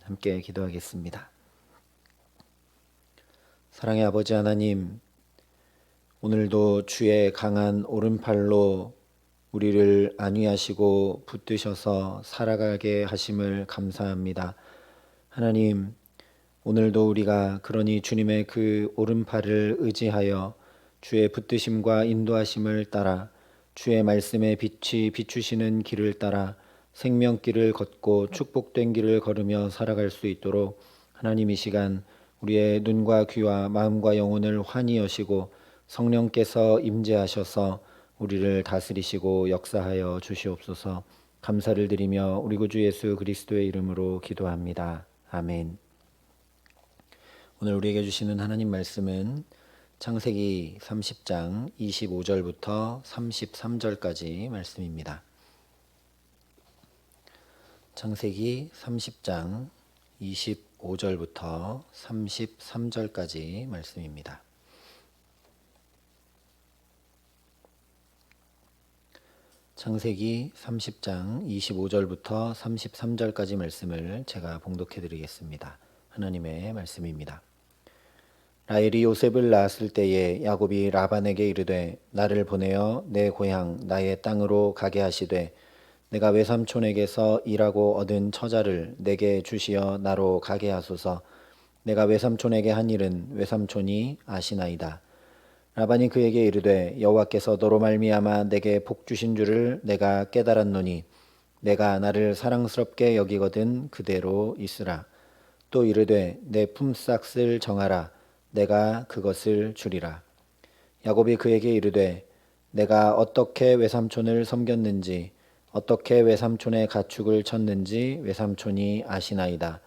함께 기도하겠습니다. 사랑의 아버지 하나님, 오늘도 주의 강한 오른팔로 우리를 안위하시고 붙드셔서 살아가게 하심을 감사합니다. 하나님, 오늘도 우리가 그러니 주님의 그 오른팔을 의지하여 주의 붙드심과 인도하심을 따라 주의 말씀에 빛이 비추시는 길을 따라 생명길을 걷고 축복된 길을 걸으며 살아갈 수 있도록 하나님 이 시간 우리의 눈과 귀와 마음과 영혼을 환히 여시고 성령께서 임재하셔서 우리를 다스리시고 역사하여 주시옵소서. 감사를 드리며 우리 구주 예수 그리스도의 이름으로 기도합니다. 아멘. 오늘 우리에게 주시는 하나님 말씀은 창세기 30장 25절부터 33절까지 말씀입니다. 창세기 30장 25절부터 33절까지 말씀입니다. 창세기 30장 25절부터 33절까지 말씀을 제가 봉독해 드리겠습니다. 하나님의 말씀입니다. 라헬이 요셉을 낳았을 때에 야곱이 라반에게 이르되 나를 보내어 내 고향 나의 땅으로 가게 하시되 내가 외삼촌에게서 일하고 얻은 처자를 내게 주시어 나로 가게 하소서. 내가 외삼촌에게 한 일은 외삼촌이 아시나이다. 라반이 그에게 이르되 여호와께서 너로 말미암아 내게 복 주신 줄을 내가 깨달았노니 내가 나를 사랑스럽게 여기거든 그대로 있으라. 또 이르되 내 품삯을 정하라. 내가 그것을 주리라. 야곱이 그에게 이르되 내가 어떻게 외삼촌을 섬겼는지 어떻게 외삼촌의 가축을 쳤는지 외삼촌이 아시나이다.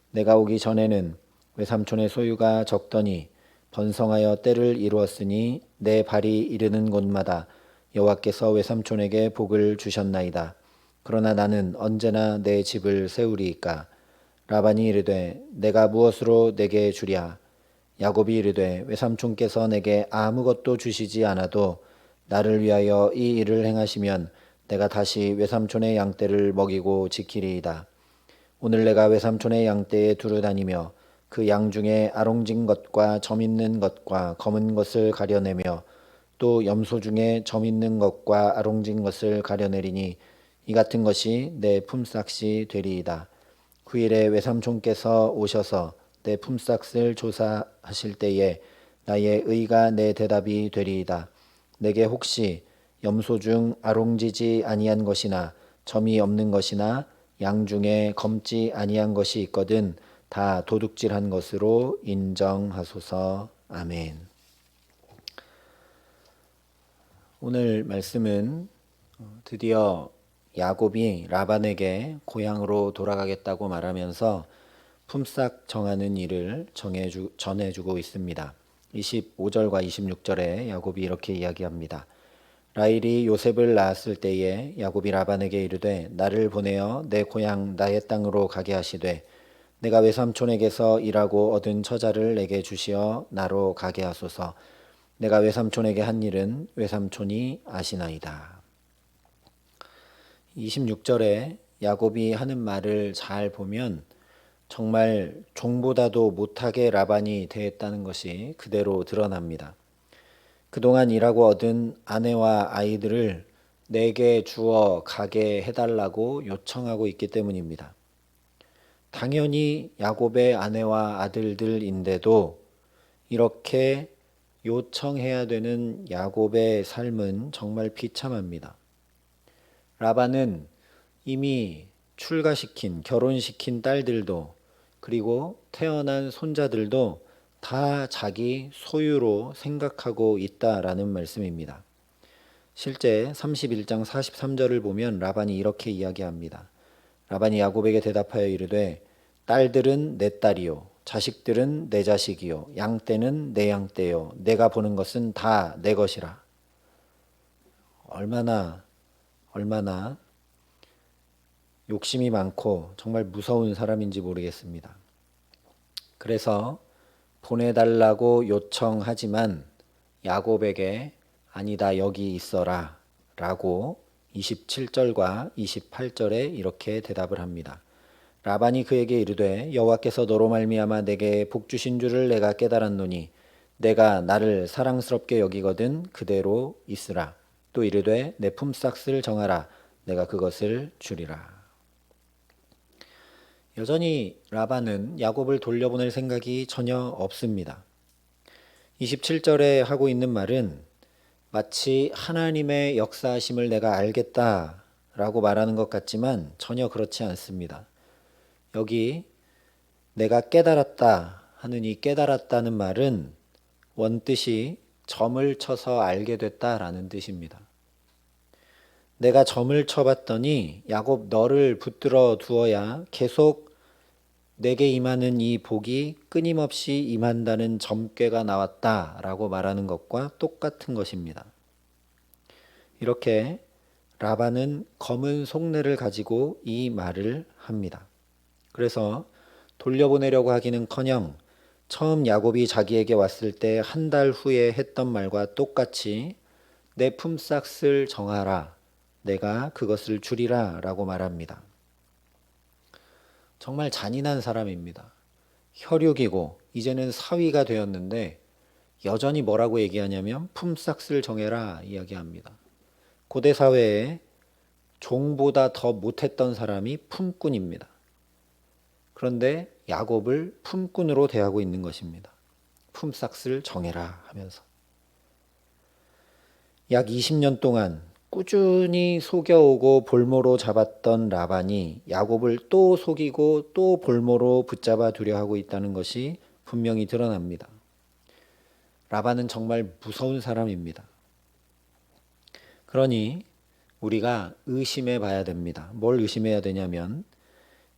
내가 오기 전에는 외삼촌의 소유가 적더니 번성하여 때를 이루었으니 내 발이 이르는 곳마다 여호와께서 외삼촌에게 복을 주셨나이다. 그러나 나는 언제나 내 집을 세우리이까. 라반이 이르되 내가 무엇으로 내게 주랴. 야곱이 이르되 외삼촌께서 내게 아무것도 주시지 않아도 나를 위하여 이 일을 행하시면 내가 다시 외삼촌의 양떼를 먹이고 지키리이다. 오늘 내가 외삼촌의 양떼에 두루 다니며 그 양 중에 아롱진 것과 점 있는 것과 검은 것을 가려내며 또 염소 중에 점 있는 것과 아롱진 것을 가려내리니 이 같은 것이 내 품삯이 되리이다. 후일에 외삼촌께서 오셔서 내 품삯을 조사하실 때에 나의 의가 내 대답이 되리이다. 내게 혹시 염소 중 아롱지지 아니한 것이나 점이 없는 것이나 양 중에 검지 아니한 것이 있거든 다 도둑질한 것으로 인정하소서. 아멘. 오늘 말씀은 드디어 야곱이 라반에게 고향으로 돌아가겠다고 말하면서 품삯 정하는 일을 전해주고 있습니다. 25절과 26절에 야곱이 이렇게 이야기합니다. 라헬이 요셉을 낳았을 때에 야곱이 라반에게 이르되 나를 보내어 내 고향 나의 땅으로 가게 하시되 내가 외삼촌에게서 일하고 얻은 처자를 내게 주시어 나로 가게 하소서. 내가 외삼촌에게 한 일은 외삼촌이 아시나이다. 26절에 야곱이 하는 말을 잘 보면 정말 종보다도 못하게 라반이 대했다는 것이 그대로 드러납니다. 그동안 일하고 얻은 아내와 아이들을 내게 주어 가게 해달라고 요청하고 있기 때문입니다. 당연히 야곱의 아내와 아들들인데도 이렇게 요청해야 되는 야곱의 삶은 정말 비참합니다. 라반은 이미 출가시킨, 결혼시킨 딸들도 그리고 태어난 손자들도 다 자기 소유로 생각하고 있다라는 말씀입니다. 실제 31장 43절을 보면 라반이 이렇게 이야기합니다. 라반이 야곱에게 대답하여 이르되 딸들은 내 딸이요 자식들은 내 자식이요 양떼는 내 양떼요 내가 보는 것은 다 내 것이라. 얼마나 욕심이 많고 정말 무서운 사람인지 모르겠습니다. 그래서 보내달라고 요청하지만 야곱에게 아니다 여기 있어라 라고 27절과 28절에 이렇게 대답을 합니다. 라반이 그에게 이르되 여호와께서 너로 말미암아 내게 복 주신 줄을 내가 깨달았노니 내가 나를 사랑스럽게 여기거든 그대로 있으라. 또 이르되 내 품삯을 정하라. 내가 그것을 주리라. 여전히 라반은 야곱을 돌려보낼 생각이 전혀 없습니다. 27절에 하고 있는 말은 마치 하나님의 역사하심을 내가 알겠다라고 말하는 것 같지만 전혀 그렇지 않습니다. 여기 내가 깨달았다 하는 이 깨달았다는 말은 원뜻이 점을 쳐서 알게 됐다라는 뜻입니다. 내가 점을 쳐봤더니 야곱 너를 붙들어 두어야 계속 내게 임하는 이 복이 끊임없이 임한다는 점괘가 나왔다라고 말하는 것과 똑같은 것입니다. 이렇게 라반은 검은 속내를 가지고 이 말을 합니다. 그래서 돌려보내려고 하기는커녕 처음 야곱이 자기에게 왔을 때 한 달 후에 했던 말과 똑같이 내 품삯을 정하라. 내가 그것을 주리라 라고 말합니다. 정말 잔인한 사람입니다. 혈육이고 이제는 사위가 되었는데 여전히 뭐라고 얘기하냐면 품삯을 정해라 이야기합니다. 고대 사회에 종보다 더 못했던 사람이 품꾼입니다. 그런데 야곱을 품꾼으로 대하고 있는 것입니다. 품삯을 정해라 하면서. 약 20년 동안 꾸준히 속여오고 볼모로 잡았던 라반이 야곱을 또 속이고 또 볼모로 붙잡아 두려 하고 있다는 것이 분명히 드러납니다. 라반은 정말 무서운 사람입니다. 그러니 우리가 의심해 봐야 됩니다. 뭘 의심해야 되냐면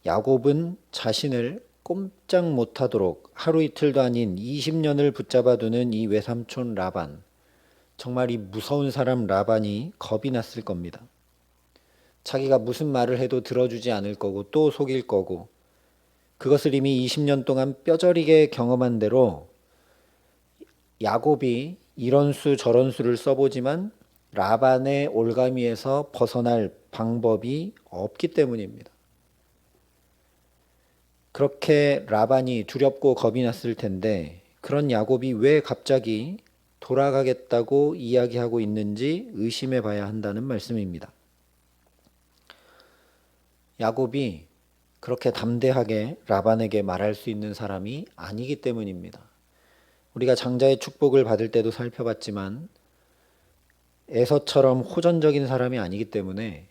야곱은 자신을 꼼짝 못하도록 하루 이틀도 아닌 20년을 붙잡아 두는 이 외삼촌 라반, 정말 이 무서운 사람 라반이 겁이 났을 겁니다. 자기가 무슨 말을 해도 들어주지 않을 거고 또 속일 거고, 그것을 이미 20년 동안 뼈저리게 경험한 대로 야곱이 이런 수 저런 수를 써보지만 라반의 올가미에서 벗어날 방법이 없기 때문입니다. 그렇게 라반이 두렵고 겁이 났을 텐데 그런 야곱이 왜 갑자기 돌아가겠다고 이야기하고 있는지 의심해 봐야 한다는 말씀입니다. 야곱이 그렇게 담대하게 라반에게 말할 수 있는 사람이 아니기 때문입니다. 우리가 장자의 축복을 받을 때도 살펴봤지만 에서처럼 호전적인 사람이 아니기 때문에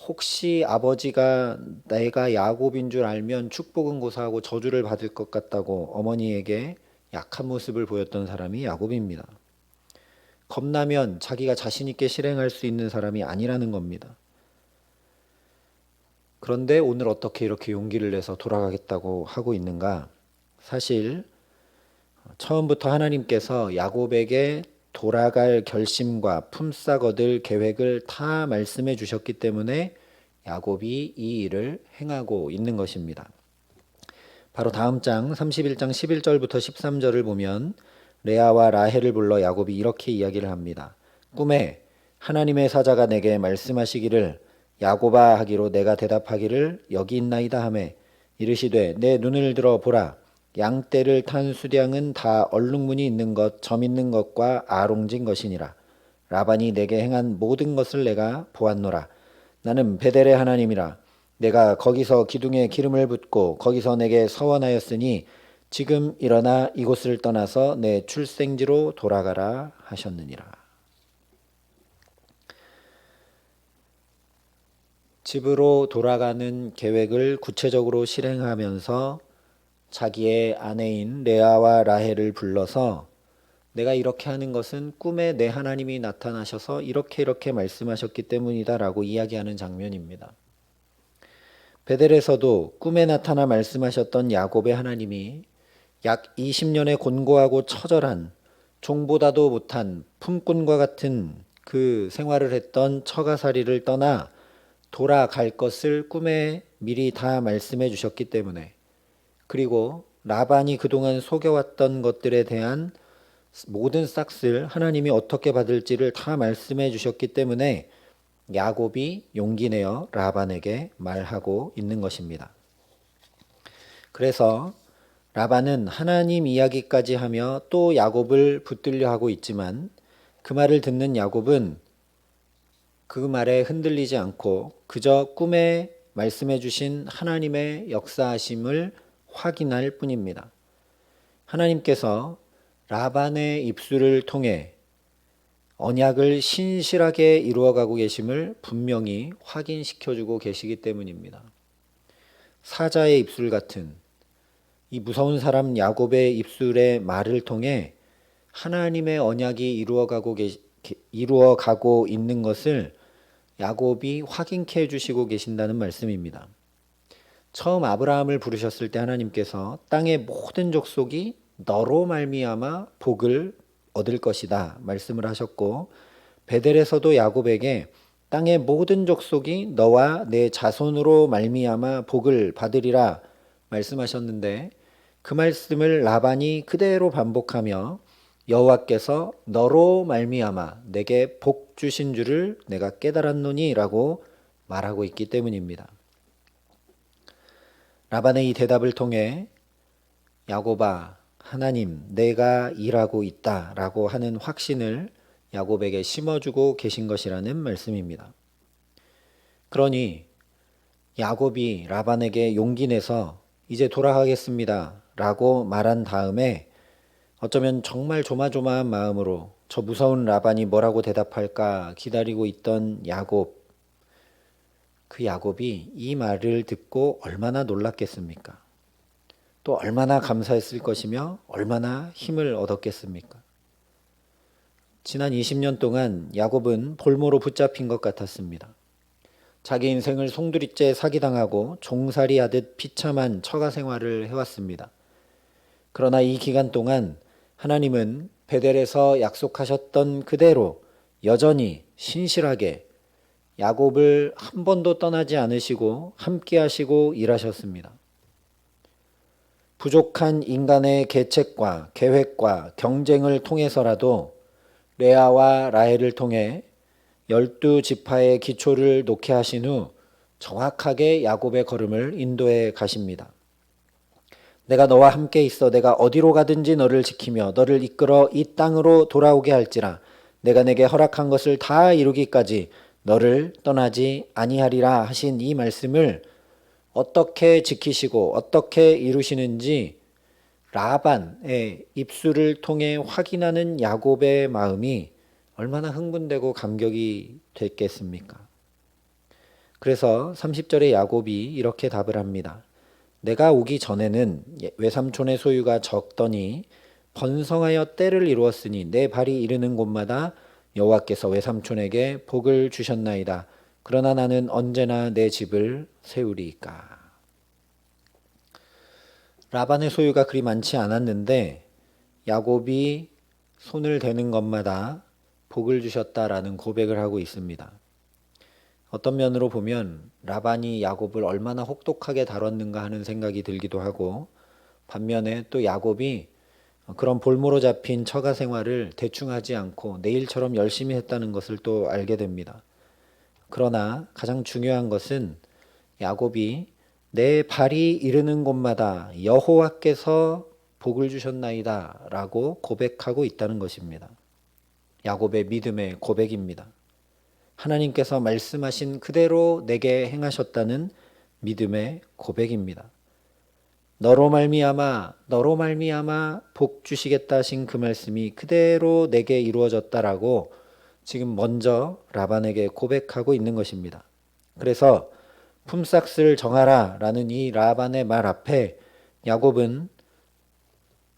혹시 아버지가 내가 야곱인 줄 알면 축복은 고사하고 저주를 받을 것 같다고 어머니에게 약한 모습을 보였던 사람이 야곱입니다. 겁나면 자기가 자신 있게 실행할 수 있는 사람이 아니라는 겁니다. 그런데 오늘 어떻게 이렇게 용기를 내서 돌아가겠다고 하고 있는가? 사실 처음부터 하나님께서 야곱에게 돌아갈 결심과 품삯 얻을 계획을 다 말씀해 주셨기 때문에 야곱이 이 일을 행하고 있는 것입니다. 바로 다음 장 31장 11절부터 13절을 보면 레아와 라헬을 불러 야곱이 이렇게 이야기를 합니다. 꿈에 하나님의 사자가 내게 말씀하시기를 야곱아 하기로 내가 대답하기를 여기 있나이다 하매 이르시되 내 눈을 들어 보라 양떼를 탄 수량은 다 얼룩무늬 있는 것, 점 있는 것과 아롱진 것이니라. 라반이 내게 행한 모든 것을 내가 보았노라. 나는 베델의 하나님이라. 내가 거기서 기둥에 기름을 붓고 거기서 내게 서원하였으니 지금 일어나 이곳을 떠나서 내 출생지로 돌아가라 하셨느니라. 집으로 돌아가는 계획을 구체적으로 실행하면서 자기의 아내인 레아와 라헬을 불러서 내가 이렇게 하는 것은 꿈에 내 하나님이 나타나셔서 이렇게 말씀하셨기 때문이다 라고 이야기하는 장면입니다. 베델에서도 꿈에 나타나 말씀하셨던 야곱의 하나님이 약 20년의 곤고하고 처절한 종보다도 못한 품꾼과 같은 그 생활을 했던 처가살이를 떠나 돌아갈 것을 꿈에 미리 다 말씀해 주셨기 때문에, 그리고 라반이 그동안 속여왔던 것들에 대한 모든 싹을 하나님이 어떻게 받을지를 다 말씀해 주셨기 때문에 야곱이 용기 내어 라반에게 말하고 있는 것입니다. 그래서 라반은 하나님 이야기까지 하며 또 야곱을 붙들려 하고 있지만 그 말을 듣는 야곱은 그 말에 흔들리지 않고 그저 꿈에 말씀해 주신 하나님의 역사하심을 확인할 뿐입니다. 하나님께서 라반의 입술을 통해 언약을 신실하게 이루어가고 계심을 분명히 확인시켜주고 계시기 때문입니다. 사자의 입술 같은 이 무서운 사람 야곱의 입술의 말을 통해 하나님의 언약이 이루어가고 있는 것을 야곱이 확인케 해주시고 계신다는 말씀입니다. 처음 아브라함을 부르셨을 때 하나님께서 땅의 모든 족속이 너로 말미암아 복을 얻을 것이다 말씀을 하셨고, 베델에서도 야곱에게 땅의 모든 족속이 너와 내 자손으로 말미암아 복을 받으리라 말씀하셨는데, 그 말씀을 라반이 그대로 반복하며 여호와께서 너로 말미암아 내게 복 주신 줄을 내가 깨달았노니 라고 말하고 있기 때문입니다. 라반의 이 대답을 통해 야곱아, 하나님 내가 일하고 있다 라고 하는 확신을 야곱에게 심어주고 계신 것이라는 말씀입니다. 그러니 야곱이 라반에게 용기 내서 이제 돌아가겠습니다 라고 말한 다음에 어쩌면 정말 조마조마한 마음으로 저 무서운 라반이 뭐라고 대답할까 기다리고 있던 야곱, 그 야곱이 이 말을 듣고 얼마나 놀랐겠습니까? 또 얼마나 감사했을 것이며 얼마나 힘을 얻었겠습니까? 지난 20년 동안 야곱은 볼모로 붙잡힌 것 같았습니다. 자기 인생을 송두리째 사기당하고 종살이 하듯 비참한 처가 생활을 해왔습니다. 그러나 이 기간 동안 하나님은 베델에서 약속하셨던 그대로 여전히 신실하게 야곱을 한 번도 떠나지 않으시고 함께 하시고 일하셨습니다. 부족한 인간의 계책과 계획과 경쟁을 통해서라도 레아와 라헬을 통해 12지파의 기초를 놓게 하신 후 정확하게 야곱의 걸음을 인도해 가십니다. 내가 너와 함께 있어 내가 어디로 가든지 너를 지키며 너를 이끌어 이 땅으로 돌아오게 할지라. 내가 내게 허락한 것을 다 이루기까지 너를 떠나지 아니하리라 하신 이 말씀을 어떻게 지키시고 어떻게 이루시는지 라반의 입술을 통해 확인하는 야곱의 마음이 얼마나 흥분되고 감격이 됐겠습니까? 그래서 30절에 야곱이 이렇게 답을 합니다. 내가 오기 전에는 외삼촌의 소유가 적더니 번성하여 때를 이루었으니 내 발이 이르는 곳마다 여호와께서 외삼촌에게 복을 주셨나이다. 그러나 나는 언제나 내 집을 세우리이까. 라반의 소유가 그리 많지 않았는데 야곱이 손을 대는 것마다 복을 주셨다라는 고백을 하고 있습니다. 어떤 면으로 보면 라반이 야곱을 얼마나 혹독하게 다뤘는가 하는 생각이 들기도 하고, 반면에 또 야곱이 그런 볼모로 잡힌 처가 생활을 대충 하지 않고 내일처럼 열심히 했다는 것을 또 알게 됩니다. 그러나 가장 중요한 것은 야곱이 내 발이 이르는 곳마다 여호와께서 복을 주셨나이다 라고 고백하고 있다는 것입니다. 야곱의 믿음의 고백입니다. 하나님께서 말씀하신 그대로 내게 행하셨다는 믿음의 고백입니다. 너로 말미암아 복 주시겠다 하신 그 말씀이 그대로 내게 이루어졌다라고 지금 먼저 라반에게 고백하고 있는 것입니다. 그래서 품삯을 정하라 라는 이 라반의 말 앞에 야곱은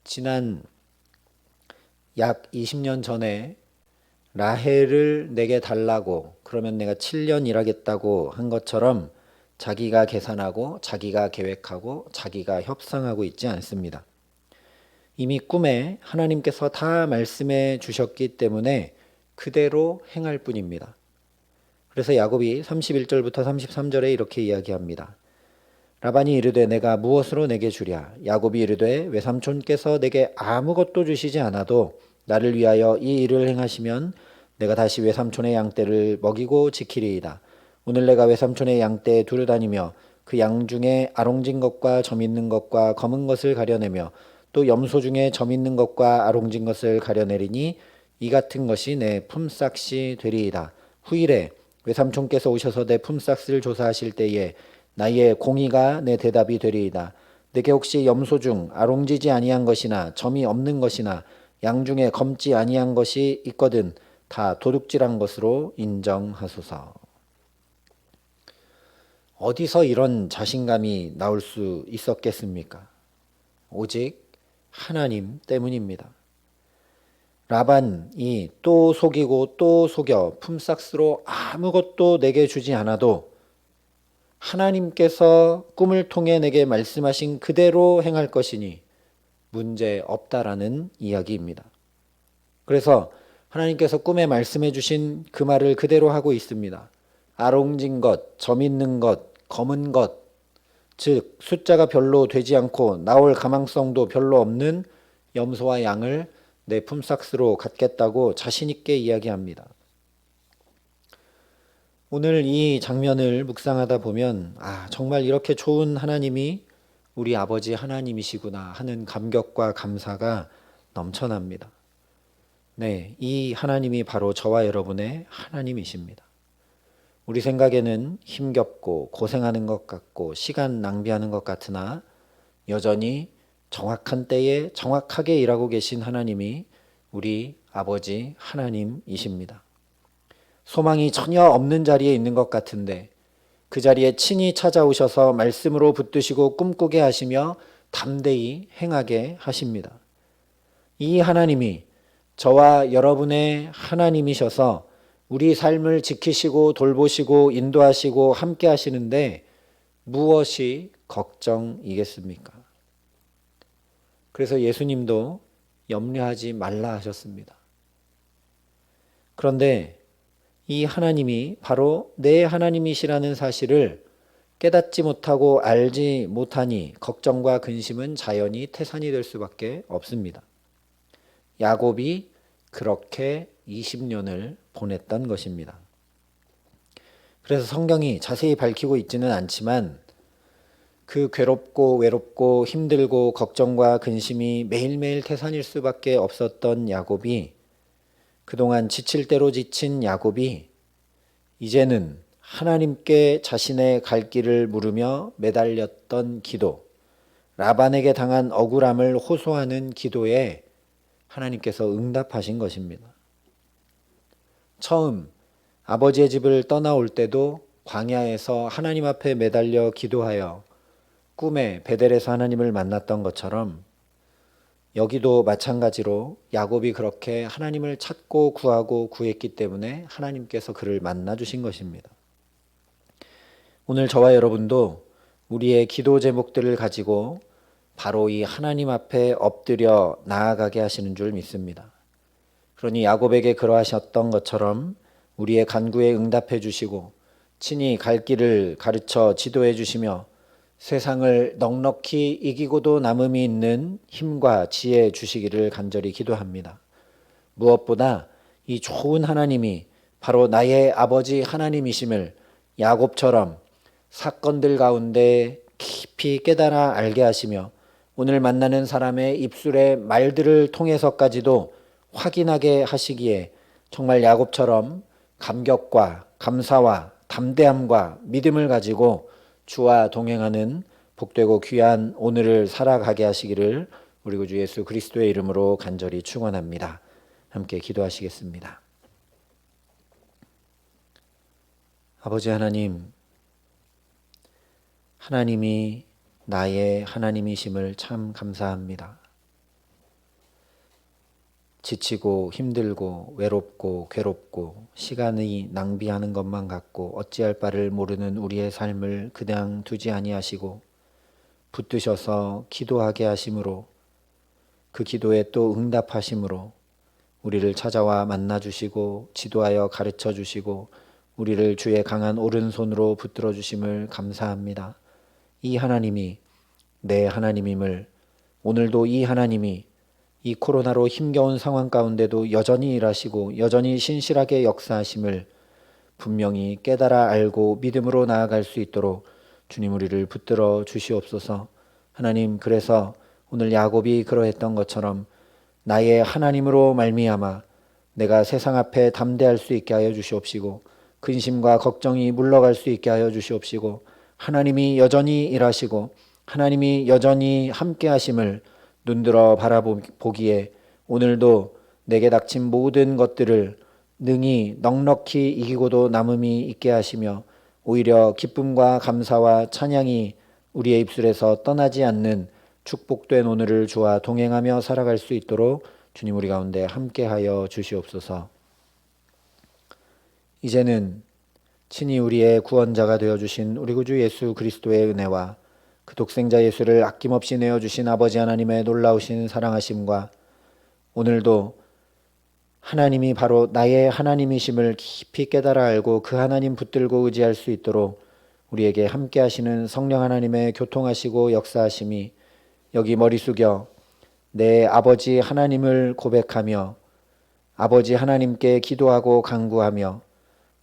지난 약 20년 전에 라헬을 내게 달라고, 그러면 내가 7년 일하겠다고 한 것처럼 자기가 계산하고 자기가 계획하고 자기가 협상하고 있지 않습니다. 이미 꿈에 하나님께서 다 말씀해 주셨기 때문에 그대로 행할 뿐입니다. 그래서 야곱이 31절부터 33절에 이렇게 이야기합니다. 라반이 이르되 내가 무엇으로 내게 주랴? 야곱이 이르되 외삼촌께서 내게 아무것도 주시지 않아도 나를 위하여 이 일을 행하시면 내가 다시 외삼촌의 양떼를 먹이고 지키리이다. 오늘 내가 외삼촌의 양떼에 두루다니며 그 양 중에 아롱진 것과 점 있는 것과 검은 것을 가려내며 또 염소 중에 점 있는 것과 아롱진 것을 가려내리니 이 같은 것이 내 품삯이 되리이다. 후일에 외삼촌께서 오셔서 내 품삯을 조사하실 때에 나의 공의가 내 대답이 되리이다. 내게 혹시 염소 중 아롱지지 아니한 것이나 점이 없는 것이나 양 중에 검지 아니한 것이 있거든 다 도둑질한 것으로 인정하소서. 어디서 이런 자신감이 나올 수 있었겠습니까? 오직 하나님 때문입니다. 라반이 또 속이고 또 속여 품삯으로 아무것도 내게 주지 않아도 하나님께서 꿈을 통해 내게 말씀하신 그대로 행할 것이니 문제 없다라는 이야기입니다. 그래서 하나님께서 꿈에 말씀해 주신 그 말을 그대로 하고 있습니다. 아롱진 것, 점 있는 것, 검은 것, 즉 숫자가 별로 되지 않고 나올 가망성도 별로 없는 염소와 양을 내 품삯으로 갖겠다고 자신 있게 이야기합니다. 오늘 이 장면을 묵상하다 보면 정말 이렇게 좋은 하나님이 우리 아버지 하나님이시구나 하는 감격과 감사가 넘쳐납니다. 네, 이 하나님이 바로 저와 여러분의 하나님이십니다. 우리 생각에는 힘겹고 고생하는 것 같고 시간 낭비하는 것 같으나 여전히 정확한 때에 정확하게 일하고 계신 하나님이 우리 아버지 하나님이십니다. 소망이 전혀 없는 자리에 있는 것 같은데 그 자리에 친히 찾아오셔서 말씀으로 붙드시고 꿈꾸게 하시며 담대히 행하게 하십니다. 이 하나님이 저와 여러분의 하나님이셔서 우리 삶을 지키시고 돌보시고 인도하시고 함께 하시는데 무엇이 걱정이겠습니까? 그래서 예수님도 염려하지 말라 하셨습니다. 그런데 이 하나님이 바로 내 하나님이시라는 사실을 깨닫지 못하고 알지 못하니 걱정과 근심은 자연히 태산이 될 수밖에 없습니다. 야곱이 그렇게 20년을 보냈던 것입니다. 그래서 성경이 자세히 밝히고 있지는 않지만 그 괴롭고 외롭고 힘들고 걱정과 근심이 매일매일 태산일 수밖에 없었던 야곱이 그동안 지칠 대로 지친 야곱이 이제는 하나님께 자신의 갈 길을 물으며 매달렸던 기도, 라반에게 당한 억울함을 호소하는 기도에 하나님께서 응답하신 것입니다. 처음 아버지의 집을 떠나올 때도 광야에서 하나님 앞에 매달려 기도하여 꿈에 베델에서 하나님을 만났던 것처럼 여기도 마찬가지로 야곱이 그렇게 하나님을 찾고 구하고 구했기 때문에 하나님께서 그를 만나 주신 것입니다. 오늘 저와 여러분도 우리의 기도 제목들을 가지고 바로 이 하나님 앞에 엎드려 나아가게 하시는 줄 믿습니다. 그러니 야곱에게 그러하셨던 것처럼 우리의 간구에 응답해 주시고 친히 갈 길을 가르쳐 지도해 주시며 세상을 넉넉히 이기고도 남음이 있는 힘과 지혜 주시기를 간절히 기도합니다. 무엇보다 이 좋은 하나님이 바로 나의 아버지 하나님이심을 야곱처럼 사건들 가운데 깊이 깨달아 알게 하시며 오늘 만나는 사람의 입술의 말들을 통해서까지도 확인하게 하시기에 정말 야곱처럼 감격과 감사와 담대함과 믿음을 가지고 주와 동행하는 복되고 귀한 오늘을 살아가게 하시기를 우리 구주 예수 그리스도의 이름으로 간절히 축원합니다. 함께 기도하시겠습니다. 아버지 하나님, 하나님이 나의 하나님이심을 참 감사합니다. 지치고 힘들고 외롭고 괴롭고 시간이 낭비하는 것만 같고 어찌할 바를 모르는 우리의 삶을 그냥 두지 아니하시고 붙드셔서 기도하게 하심으로 그 기도에 또 응답하심으로 우리를 찾아와 만나주시고 지도하여 가르쳐 주시고 우리를 주의 강한 오른손으로 붙들어 주심을 감사합니다. 이 하나님이 내 하나님임을 오늘도 이 하나님이 이 코로나로 힘겨운 상황 가운데도 여전히 일하시고 여전히 신실하게 역사하심을 분명히 깨달아 알고 믿음으로 나아갈 수 있도록 주님 우리를 붙들어 주시옵소서. 하나님, 그래서 오늘 야곱이 그러했던 것처럼 나의 하나님으로 말미암아 내가 세상 앞에 담대할 수 있게 하여 주시옵시고, 근심과 걱정이 물러갈 수 있게 하여 주시옵시고, 하나님이 여전히 일하시고 하나님이 여전히 함께 하심을 눈들어 바라보기에 오늘도 내게 닥친 모든 것들을 능히 넉넉히 이기고도 남음이 있게 하시며, 오히려 기쁨과 감사와 찬양이 우리의 입술에서 떠나지 않는 축복된 오늘을 주와 동행하며 살아갈 수 있도록 주님 우리 가운데 함께하여 주시옵소서. 이제는 친히 우리의 구원자가 되어주신 우리 구주 예수 그리스도의 은혜와 그 독생자 예수를 아낌없이 내어주신 아버지 하나님의 놀라우신 사랑하심과 오늘도 하나님이 바로 나의 하나님이심을 깊이 깨달아 알고 그 하나님 붙들고 의지할 수 있도록 우리에게 함께 하시는 성령 하나님의 교통하시고 역사하심이 여기 머리 숙여 내 아버지 하나님을 고백하며 아버지 하나님께 기도하고 간구하며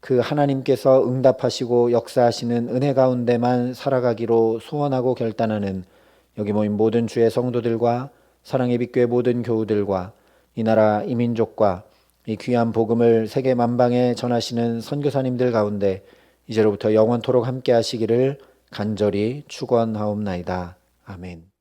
그 하나님께서 응답하시고 역사하시는 은혜 가운데만 살아가기로 소원하고 결단하는 여기 모인 모든 주의 성도들과 사랑의 빛교회 모든 교우들과 이 나라 이 민족과 이 귀한 복음을 세계 만방에 전하시는 선교사님들 가운데 이제로부터 영원토록 함께 하시기를 간절히 축원하옵나이다. 아멘.